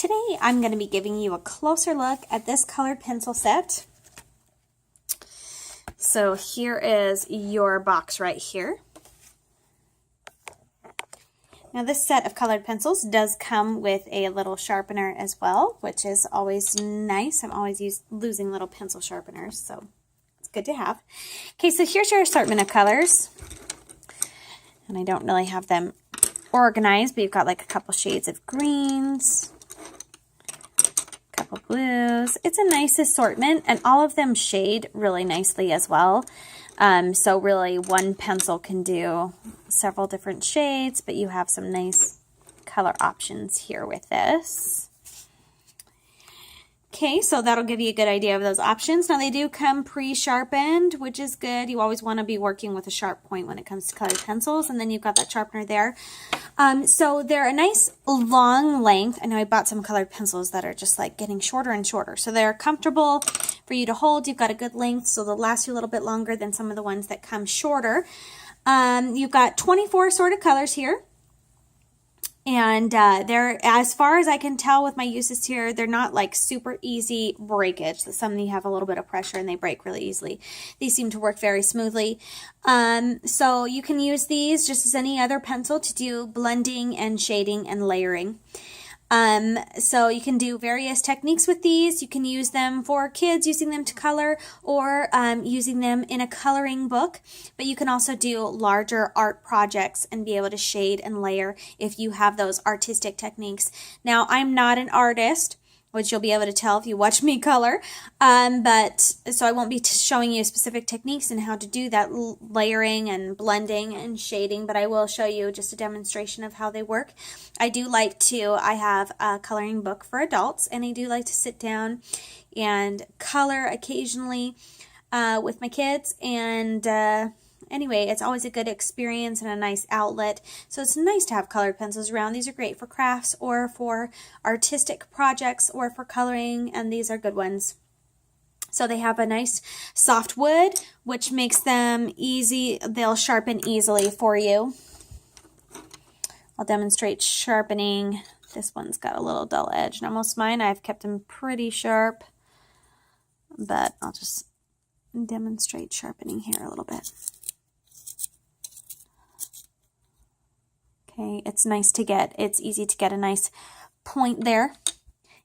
today I'm going to be giving you a closer look at this colored pencil set. So here is your box right here. Now this set of colored pencils does come with a little sharpener as well, which is always nice. I'm always losing little pencil sharpeners, so it's good to have. Okay, so here's your assortment of colors. And I don't really have them organized, but you've got like a couple shades of greens, a couple blues. It's a nice assortment, and all of them shade really nicely as well. So really one pencil can do several different shades, but you have some nice color options here with this. Okay, so that'll give you a good idea of those options. Now they do come pre-sharpened, which is good. You always want to be working with a sharp point when it comes to colored pencils, and then you've got that sharpener there. So they're a nice long length. I know I bought some colored pencils that are just like getting shorter and shorter. So they're comfortable for you to hold. You've got a good length, so they'll last you a little bit longer than some of the ones that come shorter. You've got 24 assorted colors here. And they're, as far as I can tell with my uses here, they're not like super easy breakage. Some you have a little bit of pressure and they break really easily. These seem to work very smoothly. So you can use these just as any other pencil to do blending and shading and layering. So you can do various techniques with these. You can use them for kids, using them to color, or using them in a coloring book. But you can also do larger art projects and be able to shade and layer if you have those artistic techniques. Now, I'm not an artist, which you'll be able to tell if you watch me color. So I won't be showing you specific techniques and how to do that layering and blending and shading, but I will show you just a demonstration of how they work. I have a coloring book for adults, and I do like to sit down and color occasionally with my kids, and anyway, it's always a good experience and a nice outlet. So it's nice to have colored pencils around. These are great for crafts or for artistic projects or for coloring, and these are good ones. So they have a nice soft wood, which makes them easy. They'll sharpen easily for you. I'll demonstrate sharpening. This one's got a little dull edge. Now most of mine, I've kept them pretty sharp, but I'll just demonstrate sharpening here a little bit. Okay, it's easy to get a nice point there.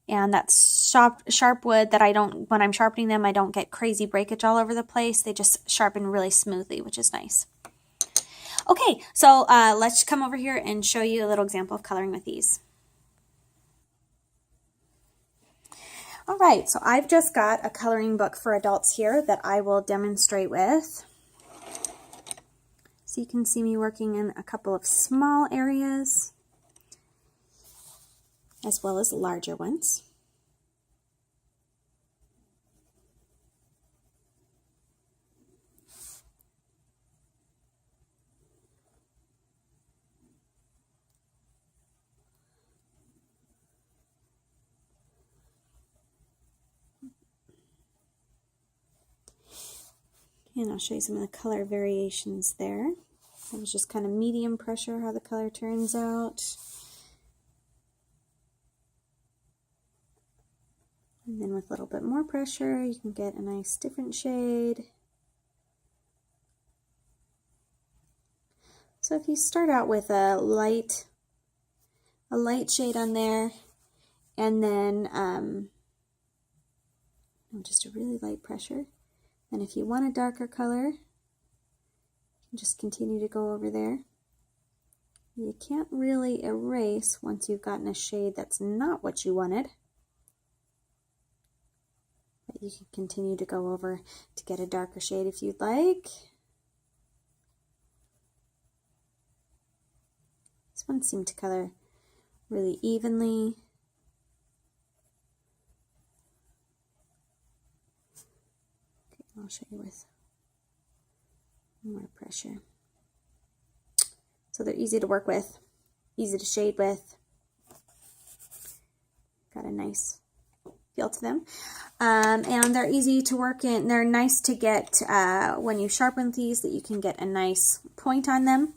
And that's sharp wood that when I'm sharpening them, I don't get crazy breakage all over the place. They just sharpen really smoothly, which is nice. Okay, so let's come over here and show you a little example of coloring with these. All right, so I've just got a coloring book for adults here that I will demonstrate with. So you can see me working in a couple of small areas as well as larger ones. And I'll show you some of the color variations there. That was just kind of medium pressure, how the color turns out. And then with a little bit more pressure, you can get a nice different shade. So if you start out with a light shade on there, and then just a really light pressure. And if you want a darker color, you can just continue to go over there. You can't really erase once you've gotten a shade that's not what you wanted. But you can continue to go over to get a darker shade if you'd like. This one seemed to color really evenly. I'll show you with more pressure. So they're easy to work with, easy to shade with. Got a nice feel to them. And they're easy to work in. They're nice to get when you sharpen these, that you can get a nice point on them.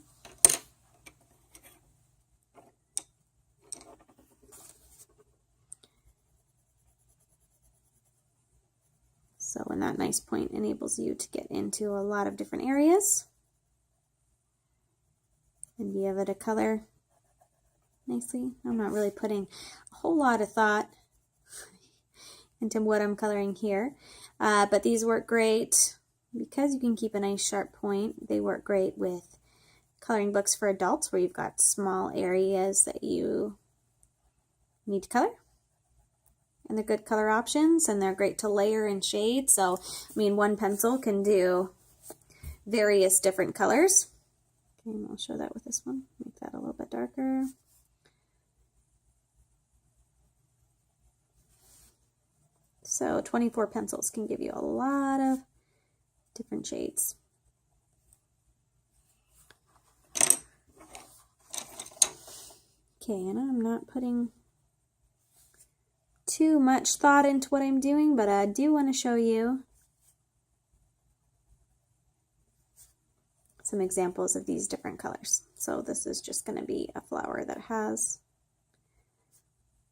So, and that nice point enables you to get into a lot of different areas and be able to color nicely. I'm not really putting a whole lot of thought into what I'm coloring here, but these work great because you can keep a nice sharp point. They work great with coloring books for adults where you've got small areas that you need to color. And they're good color options, and they're great to layer and shade. So, I mean, one pencil can do various different colors. Okay, and I'll show that with this one. Make that a little bit darker. So 24 pencils can give you a lot of different shades. Okay, and I'm not putting too much thought into what I'm doing, but I do want to show you some examples of these different colors. So this is just going to be a flower that has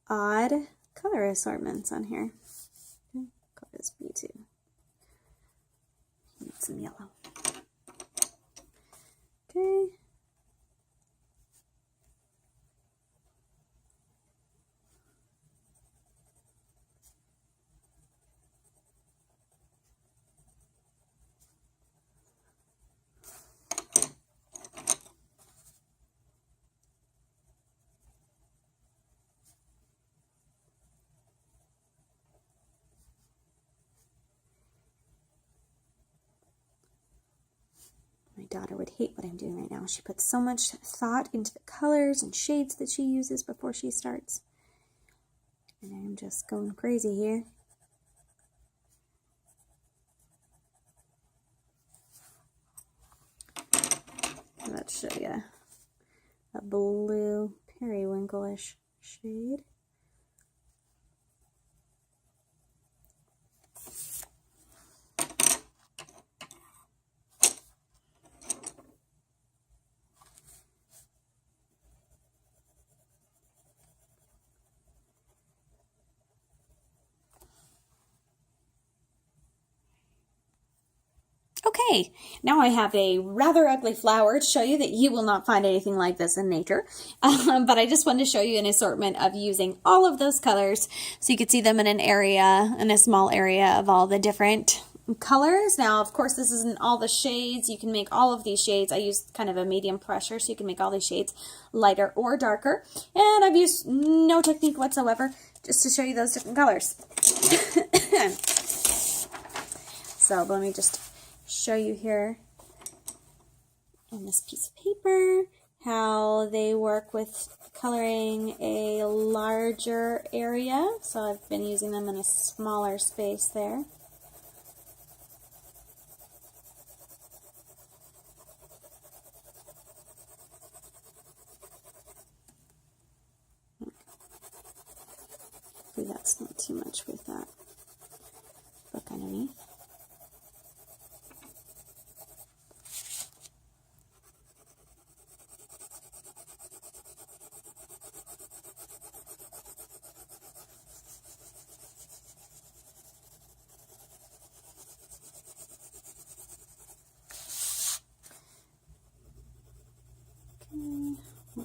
odd color assortments on here. Okay, color this B2. Need some yellow. Okay. My daughter would hate what I'm doing right now. She puts so much thought into the colors and shades that she uses before she starts. And I'm just going crazy here. Let's show you a blue periwinkle-ish shade. Okay, now I have a rather ugly flower to show you that you will not find anything like this in nature. But I just wanted to show you an assortment of using all of those colors so you could see them in an area, in a small area of all the different colors. Now, of course, this isn't all the shades. You can make all of these shades. I used kind of a medium pressure, so you can make all these shades lighter or darker. And I've used no technique whatsoever just to show you those different colors. So let me just show you here on this piece of paper how they work with coloring a larger area. So I've been using them in a smaller space there. Hopefully that's not too much with that book underneath.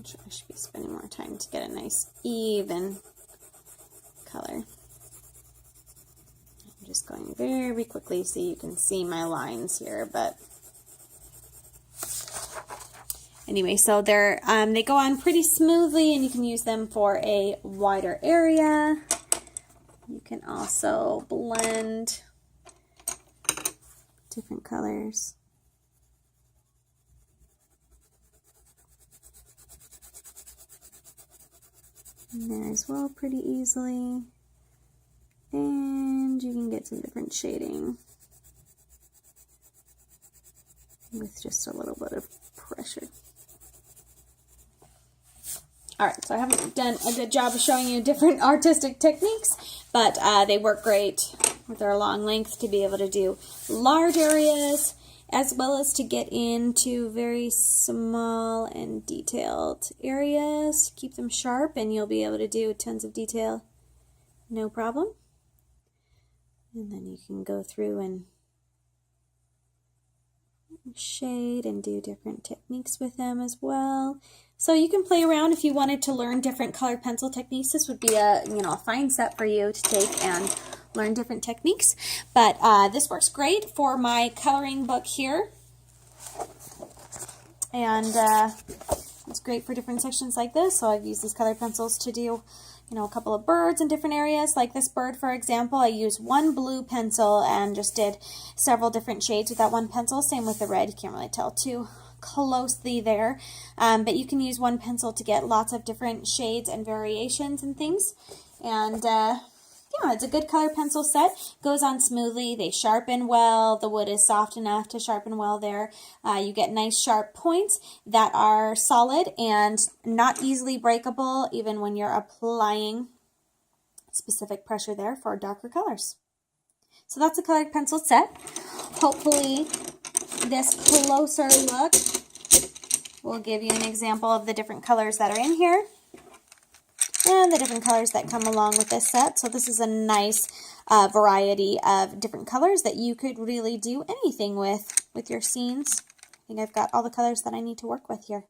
I should be spending more time to get a nice even color. I'm just going very quickly so you can see my lines here, but anyway, so they go on pretty smoothly, and you can use them for a wider area. You can also blend different colors. In there as well pretty easily, and you can get some different shading with just a little bit of pressure. Alright, so I haven't done a good job of showing you different artistic techniques, but they work great with their long length to be able to do large areas, as well as to get into very small and detailed areas. Keep them sharp and you'll be able to do tons of detail, no problem. And then you can go through and shade and do different techniques with them as well. So you can play around if you wanted to learn different colored pencil techniques. This would be a a fine set for you to take and learn different techniques. But this works great for my coloring book here, and it's great for different sections like this. So I've used these colored pencils to do a couple of birds in different areas. Like this bird, for example, I used one blue pencil and just did several different shades with that one pencil. Same with the red. You can't really tell too closely there, but you can use one pencil to get lots of different shades and variations and things. And yeah, it's a good color pencil set. Goes on smoothly. They sharpen well. The wood is soft enough to sharpen well there. You get nice sharp points that are solid and not easily breakable even when you're applying specific pressure there for darker colors. So that's a colored pencil set. Hopefully this closer look will give you an example of the different colors that are in here and the different colors that come along with this set. So this is a nice variety of different colors that you could really do anything with your scenes. I think I've got all the colors that I need to work with here.